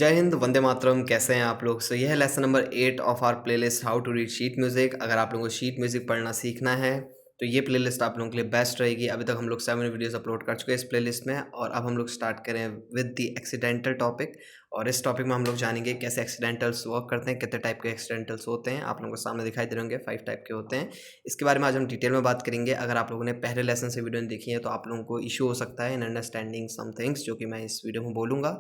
जय हिंद, वंदे मातरम। कैसे हैं आप लोग? ये है lesson number 8 of our playlist how to read sheet music. अगर आप लोगों को शीट म्यूज़िक पढ़ना सीखना है तो ये प्लेलिस्ट आप लोगों के लिए बेस्ट रहेगी। अभी तक हम लोग 7 वीडियोस अपलोड कर चुके हैं इस प्लेलिस्ट में और अब हम लोग स्टार्ट करें विद द एक्सीडेंटल टॉपिक। और इस टॉपिक में हम लोग जानेंगे कैसे एक्सीडेंटल्स वर्क करते हैं, कितने टाइप के एक्सीडेंटल्स होते हैं। आप लोगों को सामने दिखाई दे रहे होंगे 5 टाइप के होते हैं। इसके बारे में आज हम डिटेल में बात करेंगे। अगर आप लोगों ने पहले लेसन से वीडियो नहीं देखी है तो आप लोगों को इशू हो सकता है इन अंडरस्टैंडिंग सम थिंग्स, जो कि मैं इस वीडियो में बोलूँगा।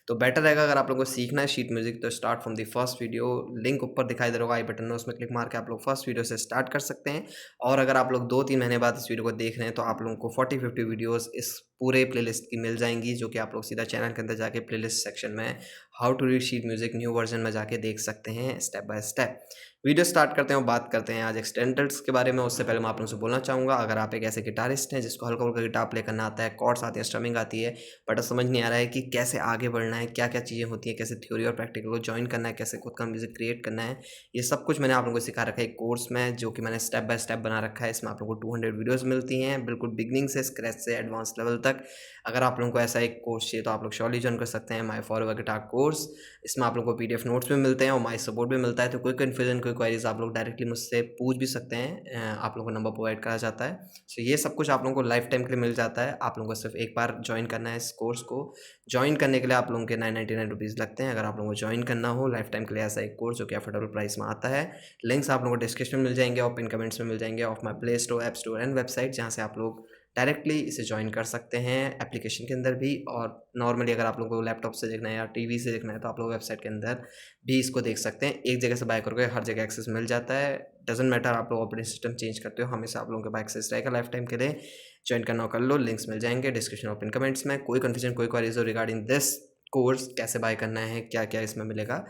तो बेटर रहेगा अगर आप लोगों को सीखना है शीट म्यूजिक तो start from the first video. Link ऊपर दिखाई दे रहा होगा आई बटन में, उसमें क्लिक मार के आप लोग फर्स्ट वीडियो से स्टार्ट कर सकते हैं। और अगर आप लोग 2-3 महीने बाद इस वीडियो को देख रहे हैं तो आप लोगों को 40-50 वीडियोस इस पूरे प्लेलिस्ट की मिल जाएंगी, जो कि आप लोग सीधा चैनल के अंदर जाके प्लेलिस्ट सेक्शन में how to read sheet music new version में जाके देख सकते हैं step by step. Video start करते हैं और बात करते हैं आज एक्सटेंडर्स के बारे में। उससे पहले मैं आप लोगों से बोलना चाहूँगा, अगर आप एक ऐसे गिटारिस्ट हैं जिसको हल्का हल्का गिटार प्ले करना आता है, कॉर्ड्स आती हैं, स्ट्रमिंग आती है, बट समझ नहीं आ रहा है कि कैसे आगे बढ़ना है, क्या क्या चीज़ें होती हैं, कैसे थ्योरी और प्रैक्टिकल को ज्वाइन करना है, कैसे खुद का म्यूजिक क्रिएट करना है, ये सब कुछ मैंने आप लोगों को सिखा रखा है एक कोर्स में, जो कि मैंने स्टेप बाय स्टेप बना रखा है। इसमें आप लोगों को 200 वीडियोज़ मिलती हैं बिल्कुल बिगनिंग से, स्क्रैच से एडवांस लेवल तक। अगर आप लोगों को ऐसा एक कोर्स चाहिए तो आप लोग श्योरली ज्वाइन कर सकते हैं माई फॉरएवर गिटार कोर्स। इसमें आप लोगों को पीडीएफ नोट्स भी मिलते हैं और माई सपोर्ट भी मिलता है। तो कोई कन्फ्यूजन, कोई क्वेरीज आप लोग डायरेक्टली मुझसे पूछ भी सकते हैं। आप लोगों को नंबर प्रोवाइड करा जाता है। सो ये सब कुछ आप लोगों को लाइफ टाइम के लिए मिल जाता है। आप लोगों को सिर्फ एक बार ज्वाइन करना है। इस कोर्स को ज्वाइन करने के लिए आप लोगों के 999 रुपीज़ लगते हैं। अगर आप लोगों को ज्वाइन करना हो लाइफ टाइम के लिए ऐसा एक कोर्स जो कि अफोर्डेबल प्राइस में आता है, लिंक्स आप लोगों को डिस्क्रिप्शन में मिल जाएंगे और पिन कमेंट्स में मिल जाएंगे of my play store, app store and website, जहाँ से आप लोग डायरेक्टली इसे ज्वाइन कर सकते हैं एप्लीकेशन के अंदर भी। और नॉर्मली अगर आप लोगों को लैपटॉप से देखना है या टीवी से देखना है तो आप लोग वेबसाइट के अंदर भी इसको देख सकते हैं। एक जगह से बाय करोगे हर जगह एक्सेस मिल जाता है। डजेंट मैटर आप लोग ऑपरेटिंग सिस्टम चेंज करते हो, हमेशा आप लोगों के पास एक्सेस रहेगा लाइफ टाइम के लिए। ज्वाइन करना हो कर लो, लिंक्स मिल जाएंगे डिस्क्रिप्शन और पिन कमेंट्स में। कोई कन्फ्यूजन, कोई क्वेरीज हो रिगार्डिंग दिस कोर्स, कैसे बाय करना है, क्या क्या इसमें मिलेगा,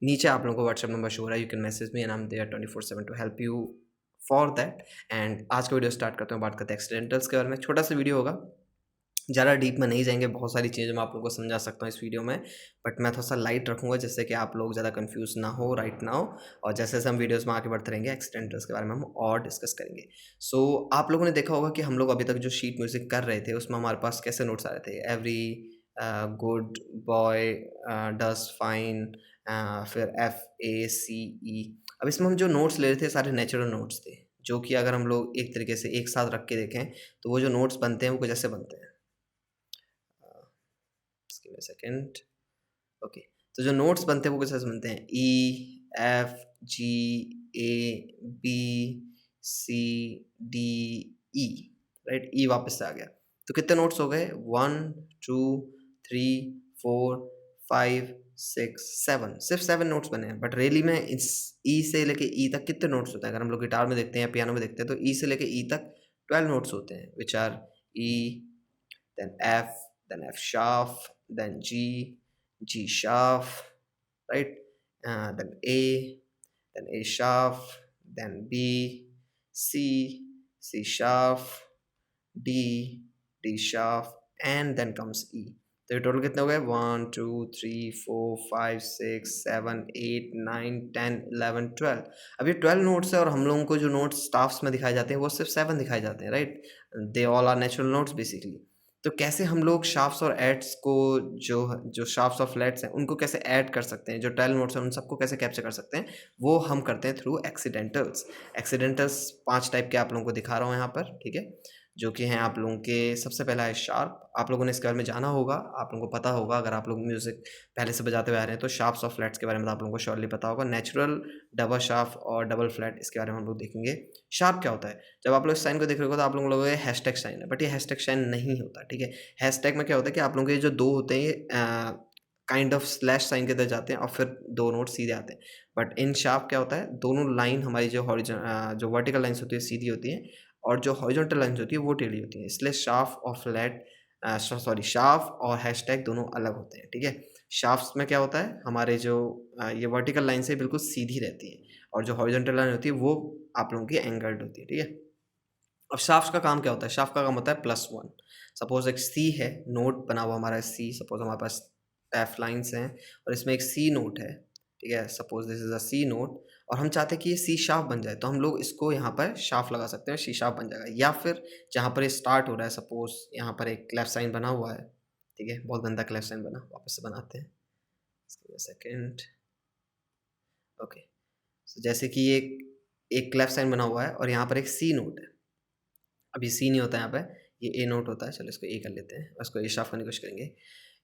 नीचे आप लोगों को व्हाट्सएप नंबर शो हो रहा है, you can message me and I am there 24/7 to help you for that. And आज का वीडियो स्टार्ट करते हैं, बात करते हैं एक्सीडेंटल्स के बारे में। छोटा सा वीडियो होगा, ज़्यादा डीप में नहीं जाएंगे। बहुत सारी चीज़ें मैं आप लोगों को समझा सकता हूँ इस वीडियो में, बट मैं थोड़ा सा लाइट रखूँगा जिससे कि आप लोग ज़्यादा कंफ्यूज ना हो राइट नाउ। और जैसे जैसे हम वीडियोस में आगे बढ़ते रहेंगे एक्सीडेंटल्स के बारे में हम और डिस्कस करेंगे। सो आप लोगों ने देखा होगा कि हम लोग अभी तक जो शीट म्यूज़िक कर रहे थे उसमें हमारे पास कैसे नोट्स आ रहे थे। Every good boy does fine, फिर FACE। अब इसमें हम जो नोट्स ले रहे थे सारे नेचुरल नोट्स थे, जो कि अगर हम लोग एक तरीके से एक साथ रख के देखें तो वो जो नोट्स बनते हैं वो कुछ ऐसे बनते हैं। Give me a second. Okay, तो जो नोट्स बनते हैं वो कुछ ऐसे बनते हैं, EFGABCDE, राइट। ई वापस से आ गया। तो कितने नोट्स हो गए? 1 2 3 4 5 6 7, सिर्फ 7 नोट्स बने हैं। बट रियली में इस ई से लेके ई तक कितने नोट्स होते हैं? अगर हम लोग गिटार में देखते हैं या पियानो में देखते हैं तो ई से लेके ई तक 12 नोट्स होते हैं, which R E, then F, then F sharp, then G, G sharp, right? Then A, then A sharp, then B, C, C sharp, D, D sharp, and then comes E. तो ये total कितने हो गए? 1 2 3 4 5 6 7 8 9 10 11 12। अब ये 12 notes है और हम लोगों को जो नोट्स स्टाफ्स में दिखाए जाते हैं वो सिर्फ 7 दिखाए जाते हैं, right. They all are natural notes basically. तो कैसे हम लोग शाफ्ट्स और एड्स को, जो जो शाफ्ट्स और फ्लैट्स हैं उनको कैसे ऐड कर सकते हैं, जो 12 नोट्स हैं उन सबको कैसे कैप्चर कर सकते हैं, वो हम करते हैं थ्रू एक्सीडेंटल्स। एक्सीडेंटल्स 5 टाइप के आप लोगों को दिखा रहा हूँ यहाँ पर, ठीक है, जो कि हैं आप लोगों के। सबसे पहला है शार्प। आप लोगों ने इसके बारे में जाना होगा, आप लोगों को पता होगा, अगर आप लोग म्यूज़िक पहले से बजाते हुए आ रहे हैं तो शार्प्स और फ्लैट्स के बारे में तो आप लोगों को श्योरली पता होगा। नेचुरल, डबल शार्प और डबल फ्लैट, इसके बारे में हम लोग देखेंगे। शार्प क्या होता है? जब आप लोग इस साइन को देख रहे हो तो आप लोगों को लगेगा हैशटैग साइन है, बट ये हैशटैग साइन नहीं होता, ठीक है। हैशटैग में क्या होता है कि आप लोगों के जो 2 होते हैं ये काइंड ऑफ स्लैश साइन के अंदर जाते हैं और फिर 2 नोट सीधे आते हैं। बट इन शार्प क्या होता है, दोनों लाइन हमारी जो जो वर्टिकल लाइन्स होती है सीधी होती है और जो हॉरिजॉन्टल लाइन्स होती है वो टेढ़ी होती है। इसलिए शार्प और फ्लैट, शार्प और हैशटैग दोनों अलग होते हैं, ठीक है। शाफ्ट्स में क्या होता है, हमारे जो ये वर्टिकल लाइन से बिल्कुल सीधी रहती है और जो हॉरिजॉन्टल लाइन होती है वो आप लोगों की एंगल्ड होती है, ठीक है। अब शाफ्ट का काम क्या होता है? शाफ्ट का काम होता है +1। सपोज एक सी है, नोट बना हुआ हमारा सी, सपोज हमारे पास एफ लाइन्स हैं और इसमें एक सी नोट है, ठीक है। Suppose this is a C note और हम चाहते हैं कि ये सी शार्प बन जाए, तो हम लोग इसको यहाँ पर शार्प लगा सकते हैं, सी शार्प बन जाएगा। या फिर जहाँ पर ये स्टार्ट हो रहा है, सपोज यहाँ पर एक क्लैप साइन बना हुआ है, ठीक है, बहुत गंदा क्लैप साइन बना, वापस से बनाते हैं। सेकेंड। ओके, सो जैसे कि ये एक लेफ्ट साइन बना हुआ है और यहाँ पर एक सी नोट है। अब ये सी नहीं होता यहाँ पे, ये ए नोट होता है। चलो इसको ए कर लेते हैं और इसको ए शार्प करने की कोशिश करेंगे।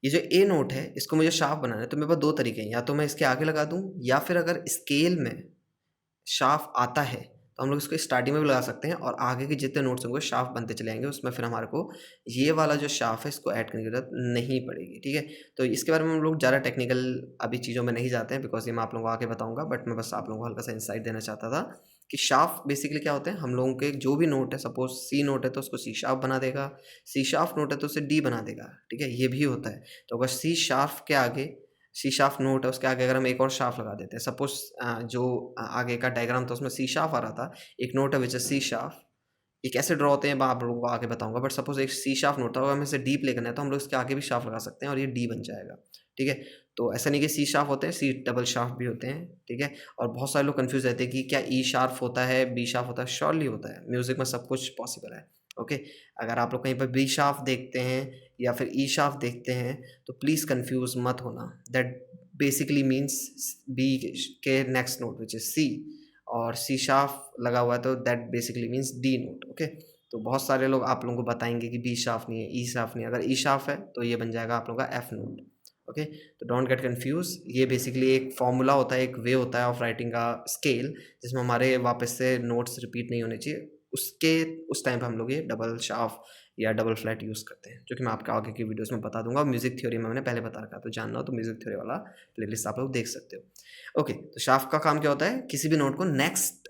ये जो ए नोट है इसको मुझे शार्प बनाना है, तो मेरे पास दो तरीके हैं, या तो मैं इसके आगे लगा दूँ या फिर अगर स्केल में शार्प आता है तो हम लोग इसको स्टार्टिंग में भी लगा सकते हैं और आगे के जितने नोट्स होंगे शार्प बनते चले जाएंगे, उसमें फिर हमारे को ये वाला जो शार्प है इसको ऐड करने की जरूरत नहीं पड़ेगी। ठीक है, तो इसके बारे में हम लोग ज़्यादा टेक्निकल अभी चीज़ों में नहीं जाते हैं बिकॉज ये मैं आप लोगों को आगे बताऊंगा, बट मैं बस आप लोगों को हल्का सा इंसाइट देना चाहता था कि शार्प बेसिकली क्या होते हैं। हम लोगों के जो भी नोट है, सपोज सी नोट है तो उसको सी शार्प बना देगा, सी शार्प नोट है तो उसे डी बना देगा। ठीक है, ये भी होता है। तो अगर सी शार्प के आगे सी शार्प नोट है उसके आगे अगर हम एक और शार्प लगा देते हैं, सपोज जो आगे का डायग्राम था उसमें सी शार्प आ रहा था, एक नोट है विच इज सी शार्प। ये कैसे ड्रॉ होते हैं मैं आप लोगों को आगे बताऊंगा, बट सपोज एक सी शार्प नोट था और हमें इसे डी प्ले करना है तो हम लोग इसके आगे भी शार्प लगा सकते हैं और ये डी बन जाएगा। ठीक है, तो ऐसा नहीं कि सी शार्प होते हैं, सी डबल शार्प भी होते हैं। ठीक है, और बहुत सारे लोग कंफ्यूज रहते हैं कि क्या ई शार्प होता है, बी शार्प होता है। श्योरली होता है, म्यूजिक में सब कुछ पॉसिबल है। ओके, अगर आप लोग कहीं पर बी शार्प देखते हैं या फिर ई शार्प देखते हैं तो प्लीज़ कंफ्यूज मत होना। दैट बेसिकली मीन्स बी के next note which is C, और सी शार्प लगा हुआ है तो that basically means D note. Okay, तो बहुत सारे लोग आप लोगों को बताएंगे कि बी शार्प नहीं है, ई शार्प नहीं है। अगर ई शार्प है तो ये बन जाएगा आप लोगों का एफ नोट। ओके, तो डोंट गेट कंफ्यूज। ये बेसिकली एक फॉर्मूला होता है, एक वे होता है ऑफ राइटिंग का स्केल, जिसमें हमारे वापस से नोट्स रिपीट नहीं होने चाहिए। उसके उस टाइम पे हम लोग ये डबल शार्प या डबल फ्लैट यूज़ करते हैं, जो कि मैं आपके आगे की वीडियोस में बता दूंगा। म्यूजिक थ्योरी में मैंने पहले बता रखा, तो जानना हो तो म्यूजिक थ्योरी वाला प्लेलिस्ट आप लोग देख सकते हो। ओके, तो शार्प का काम क्या होता है, किसी भी नोट को नेक्स्ट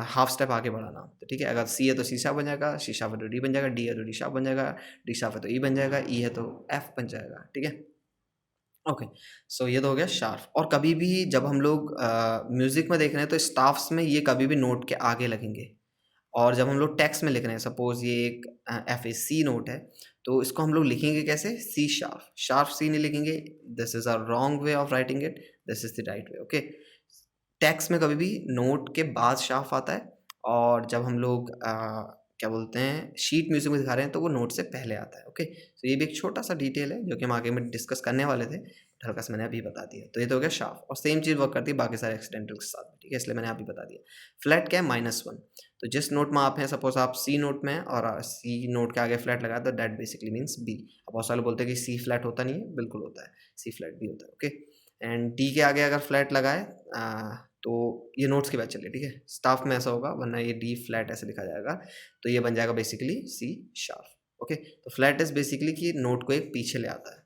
हाफ स्टेप आगे बढ़ाना। तो ठीक है, अगर सी है तो सी शार्प बन जाएगा, सी शार्प है तो डी बन जाएगा, डी है तो डी शार्प बन जाएगा, डी शार्प है तो ई बन जाएगा, ई है तो एफ बन जाएगा। ठीक है, ओके, सो ये तो हो गया शार्प। और कभी भी जब हम लोग म्यूजिक में देख रहे हैं तो स्टाफ्स में ये कभी भी नोट के आगे लगेंगे, और जब हम लोग टेक्स्ट में लिख रहे हैं, सपोज ये एक एफ ए सी नोट है तो इसको हम लोग लिखेंगे कैसे, सी शार्प। शार्प सी नहीं लिखेंगे, this is a wrong way of writing it, this is the right way. Okay, text में कभी भी नोट के बाद शार्प आता है, और जब हम लोग क्या बोलते हैं शीट म्यूजिक में दिखा रहे हैं तो वो नोट से पहले आता है। ओके, तो ये भी एक छोटा सा डिटेल है जो कि हम आगे में डिस्कस करने वाले थे, हल्का सा मैंने अभी बता दिया। तो ये तो हो गया शार्प, और सेम चीज़ वर्क करती है बाकी सारे एक्सीडेंटल के साथ में। ठीक है, इसलिए मैंने अभी बता दिया। फ्लैट क्या है, -1। तो जिस नोट में आप हैं, सपोज आप सी नोट में हैं और सी नोट के आगे फ्लैट लगाया तो दैट बेसिकली मीन्स बी। अब बहुत सारे लोग बोलते हैं कि सी फ्लैट होता नहीं है, बिल्कुल होता है, सी फ्लैट भी होता है। ओके, एंड डी के आगे अगर फ्लैट लगाए तो ये नोट्स की बात चलिए। ठीक है, स्टाफ में ऐसा होगा, वरना ये डी फ्लैट ऐसे लिखा जाएगा, तो ये बन जाएगा बेसिकली सी शार्प। ओके, तो फ्लैट इज बेसिकली कि नोट को एक पीछे ले आता है।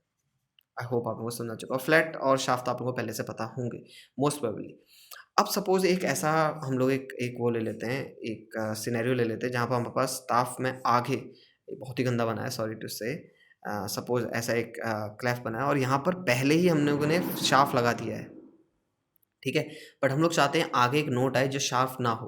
आई होप आप लोगों को समझ चुका हो। फ्लैट और शाफ्ट तो आप लोगों को पहले से पता होंगे मोस्ट प्रोबेबली। अब सपोज एक ऐसा हम लोग एक वो ले लेते हैं, एक सिनेरियो ले लेते हैं जहाँ पर हमारे पास स्टाफ में आगे बहुत ही गंदा बना है, सॉरी टू से, सपोज ऐसा एक क्लेफ बना है और यहाँ पर पहले ही हम लोगों ने शार्प लगा दिया है। ठीक है, बट हम लोग चाहते हैं आगे एक नोट आए जो शार्प ना हो।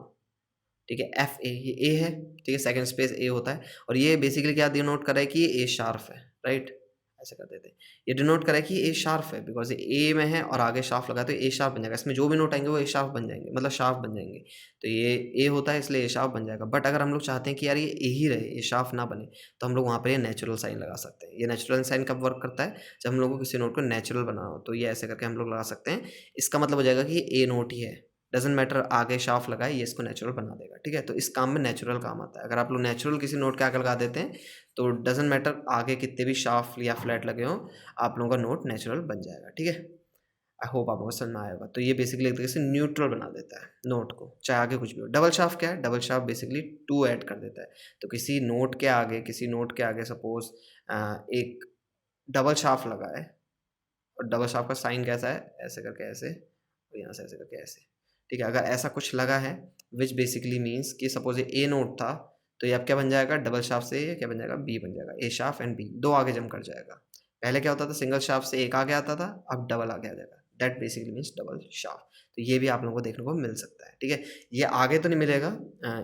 ठीक है, एफ ए, ये ए है। ठीक है, सेकंड स्पेस ए होता है, और ये बेसिकली क्या डिनोट कर रहा है कि ये ए शार्प है, राइट। ऐसे कर देते हैं, ये डिनोट कर रहा है कि ए शार्प है बिकॉज ये ए में है और आगे शार्प लगा तो ए शार्प बन जाएगा। इसमें जो भी नोट आएंगे वो ए शार्प बन जाएंगे, मतलब शार्प बन जाएंगे। तो ये ए होता है इसलिए ए शार्प बन जाएगा। बट अगर हम लोग चाहते हैं कि यार ये ए ही रहे, ये शार्प ना बने, तो हम लोग वहाँ पर ये नेचुरल साइन लगा सकते हैं। ये नेचुरल साइन कब वर्क करता है, जब हम लोग को किसी नोट को नेचुरल बनाना हो, तो ये ऐसे करके हम लोग लगा सकते हैं। इसका मतलब हो जाएगा कि ये ए नोट ही है, डजेंट मैटर आगे शार्प लगाए, ये इसको नेचुरल बना देगा। ठीक है, तो इस काम में नेचुरल काम आता है। अगर आप लोग नेचुरल किसी नोट के आगे लगा देते हैं तो डजेंट मैटर आगे कितने भी शार्प या फ्लैट लगे हों, आप लोगों का नोट नेचुरल बन जाएगा। ठीक है, आई होप आप लोगों को समझ में आया होगा। तो ये बेसिकली एक तरीके से न्यूट्रल बना देता है नोट को, चाहे आगे कुछ भी हो। डबल शार्प क्या है, double sharp basically two add कर देता है। तो किसी नोट के आगे सपोज एक डबल शार्प लगा है, और डबल शार्प का साइन कैसा है, ऐसे करके ऐसे, और यहाँ से ऐसे करके ऐसे। ठीक है, अगर ऐसा कुछ लगा है विच बेसिकली मीन्स कि सपोज ये ए नोट था, तो ये अब क्या बन जाएगा, डबल शार्प से ये क्या बन जाएगा, बी बन जाएगा। ए शार्प एंड बी दो आगे जम कर जाएगा। पहले क्या होता था, सिंगल शार्प से एक आगे आता था, अब डबल आगे आ जाएगा। That basically means double sharp. तो ये भी आप लोगों को देखने को मिल सकता है। ठीक है, ये आगे तो नहीं मिलेगा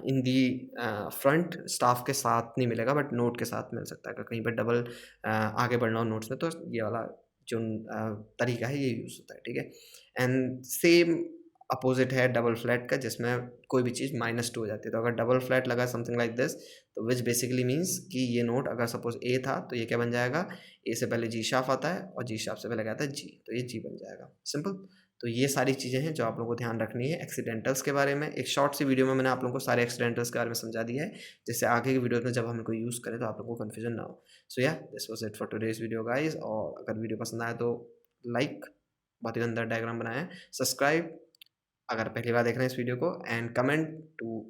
इन दी फ्रंट स्टाफ के साथ नहीं मिलेगा, बट नोट के साथ मिल सकता है। अगर कहीं पर डबल आगे बढ़ना हो नोट्स में तो ये वाला जो तरीका है ये यूज़ होता है। ठीक है, एंड सेम अपोजिट है डबल फ्लैट का, जिसमें कोई भी चीज़ -2 हो जाती है। तो अगर डबल फ्लैट लगा समथिंग लाइक दिस, तो विच बेसिकली मीन्स कि ये नोट अगर सपोज ए था तो ये क्या बन जाएगा, ए से पहले जी शार्प आता है और जी शार्प से पहले क्या आता है जी, तो ये जी बन जाएगा। सिंपल। तो ये सारी चीज़ें हैं जो आप लोगों को ध्यान रखनी है एक्सीडेंटल्स के बारे में। एक शॉर्ट सी वीडियो में मैंने आप लोगों को सारे एक्सीडेंटल्स के बारे में समझा दिया है, जिससे आगे की वीडियोस में जब हम इनको यूज़ करें तो आप लोगों को कन्फ्यूजन ना हो। सो या this was it for today's video guys, और अगर वीडियो पसंद आए तो लाइक, बहुत ही गंदा डायग्राम बनाया है, सब्सक्राइब अगर पहली बार देख रहे हैं इस वीडियो को, and comment to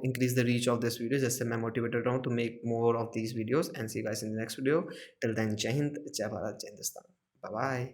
increase the reach of this video, जिससे मैं मोटिवेटेड रहूँ to make more of these videos, and see you guys in the next video. Till then, जय हिंद, जय भारत, जय हिंदुस्तान, बाय बाय।